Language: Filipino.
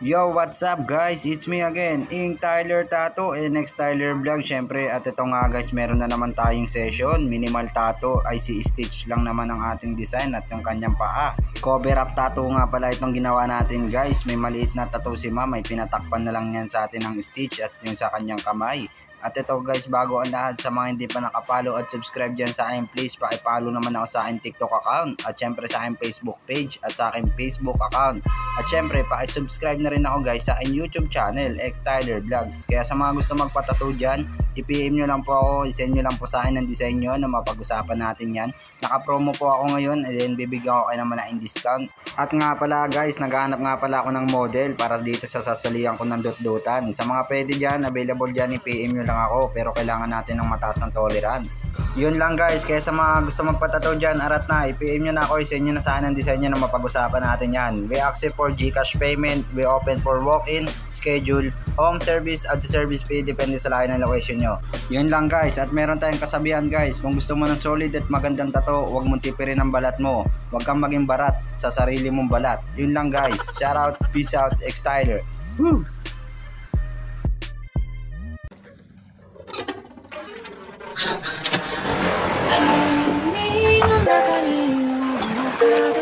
Yo, what's up guys? It's me again, Ing Tyler Tattoo and next Tyler Vlog. Syempre, at ito nga guys, meron na naman tayong session. Minimal tattoo, IC stitch lang naman ang ating design at yung kanyang paa. Cover up tattoo nga pala itong ginawa natin guys. May maliit na tattoo si ma'am, may pinatakpan na lang yan sa atin ng stitch at yung sa kanyang kamay. At ito guys, bago ang lahat, sa mga hindi pa nakapollow at subscribe dyan sa akin, please pakipollow naman ako sa akin TikTok account at syempre sa akin Facebook page at sa akin Facebook account. At syempre pakisubscribe na rin ako guys sa akin YouTube channel, X Tyler Vlogs. Kaya sa mga gusto magpatattoo dyan, i-PM nyo lang po ako, isend nyo lang po sa akin ng design nyo na mapag-usapan natin yan. Naka-promo po ako ngayon and then bibigyan ko kayo ng malaking discount. At nga pala guys, naghahanap nga pala ako ng model para dito sa sasalihan ko ng dot-dotan. Sa mga pwede dyan, available dyan, i-PM nyo lang ako, pero kailangan natin ng mataas ng tolerance. Yun lang guys, kaya sa mga gusto magpatattoo dyan, arat na, i-PM nyo na ako, isend nyo na sa akin ang design nyo na mapag-usapan natin yan. We accept for GCash payment, we open for walk-in, schedule, home service at service fee, depende sa layo ng location nyo. Yun lang guys, at meron tayong kasabihan guys, kung gusto mo ng solid at magandang tattoo, huwag mong tipirin ang balat mo, huwag kang maging barat sa sarili mong balat. Yun lang guys, shout out, peace out, X Tyler. Woo! Ni の中にあなたが